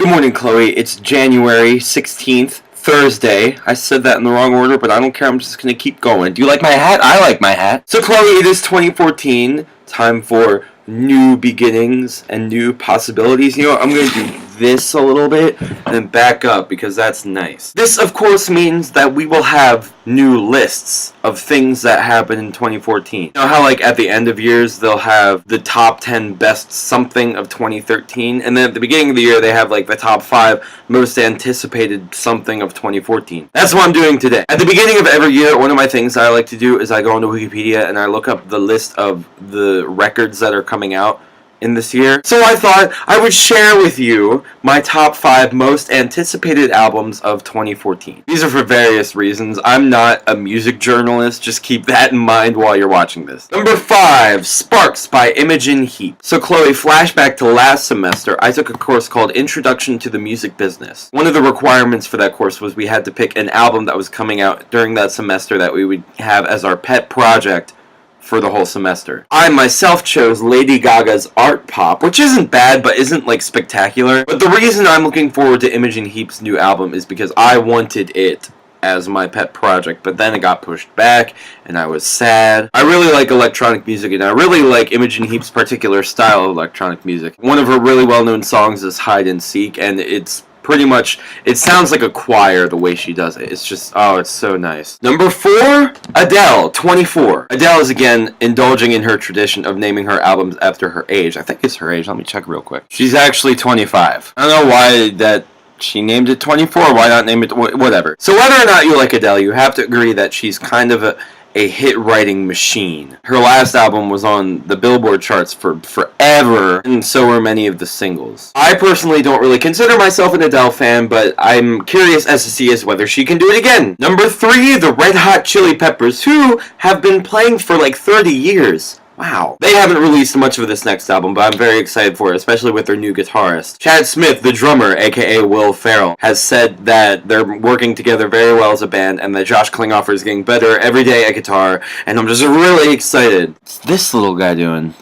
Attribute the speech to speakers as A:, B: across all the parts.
A: Good morning, Chloe. It's January 16th, Thursday. I said that in the wrong order, but I don't care. I'm just going to keep going. Do you like my hat? I like my hat. So, Chloe, it is 2014. Time for new beginnings and new possibilities. You know what? I'm going to do this a little bit and then back up because that's nice. This, of course, means that we will have new lists of things that happened in 2014. You know how, like, at the end of years, they'll have the top 10 best something of 2013, and then at the beginning of the year, they have, like, the top 5 most anticipated something of 2014. That's what I'm doing today. At the beginning of every year, one of my things that I like to do is I go into Wikipedia and I look up the list of the records that are coming out in this year. So I thought I would share with you my top 5 most anticipated albums of 2014. These are for various reasons. I'm not a music journalist, just keep that in mind while you're watching this. Number 5, Sparks by Imogen Heap. So Chloe, flashback to last semester, I took a course called Introduction to the Music Business. One of the requirements for that course was we had to pick an album that was coming out during that semester that we would have as our pet project for the whole semester. I myself chose Lady Gaga's Art Pop, which isn't bad, but isn't, like, spectacular. But the reason I'm looking forward to Imogen Heap's new album is because I wanted it as my pet project, but then it got pushed back, and I was sad. I really like electronic music, and I really like Imogen Heap's particular style of electronic music. One of her really well-known songs is Hide and Seek, and it's pretty much, it sounds like a choir the way she does it. It's just, oh, it's so nice. Number 4, Adele, 24. Adele is again indulging in her tradition of naming her albums after her age. I think it's her age. Let me check real quick. She's actually 25. I don't know why that she named it 24. Why not name it, whatever. So whether or not you like Adele, you have to agree that she's kind of a hit-writing machine. Her last album was on the Billboard charts for forever, and so were many of the singles. I personally don't really consider myself an Adele fan, but I'm curious as to see as whether she can do it again. Number 3, the Red Hot Chili Peppers, who have been playing for like 30 years. Wow. They haven't released much of this next album, but I'm very excited for it, especially with their new guitarist. Chad Smith, the drummer, aka Will Ferrell, has said that they're working together very well as a band, and that Josh Klinghoffer is getting better every day at guitar, and I'm just really excited. What's this little guy doing?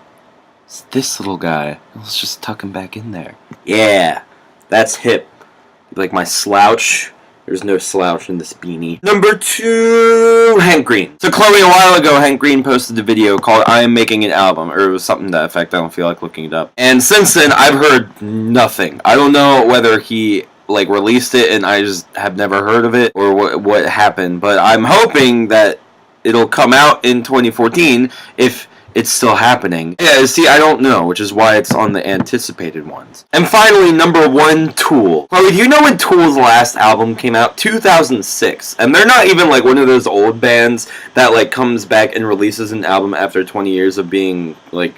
A: It's this little guy. Let's just tuck him back in there. Yeah, that's hip. You like my slouch? There's no slouch in this beanie. Number 2, Hank Green. So Chloe, a while ago, Hank Green posted a video called I Am Making an Album, or it was something to that effect. I don't feel like looking it up. And since then, I've heard nothing. I don't know whether he, like, released it and I just have never heard of it, or what happened. But I'm hoping that it'll come out in 2014 if it's still happening. Yeah, see, I don't know, which is why it's on the anticipated ones. And finally, number 1, Tool. Chloe, do you know when Tool's last album came out? 2006. And they're not even, like, one of those old bands that, like, comes back and releases an album after 20 years of being, like,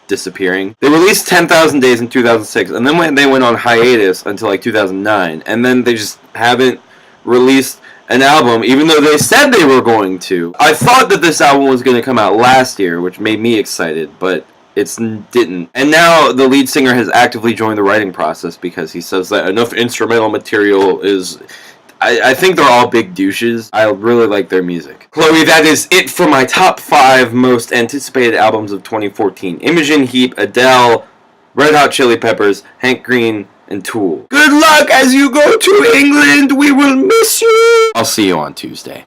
A: disappearing. They released 10,000 Days in 2006, and then they went on hiatus until, like, 2009. And then they just haven't released an album, even though they said they were going to. I thought that this album was going to come out last year, which made me excited, but it didn't. And now the lead singer has actively joined the writing process because he says that enough instrumental material is... I think they're all big douches. I really like their music. Chloe, that is it for my top 5 most anticipated albums of 2014. Imogen Heap, Adele, Red Hot Chili Peppers, Hank Green, and Tool. Good luck as you go to England. We will miss you. I'll see you on Tuesday.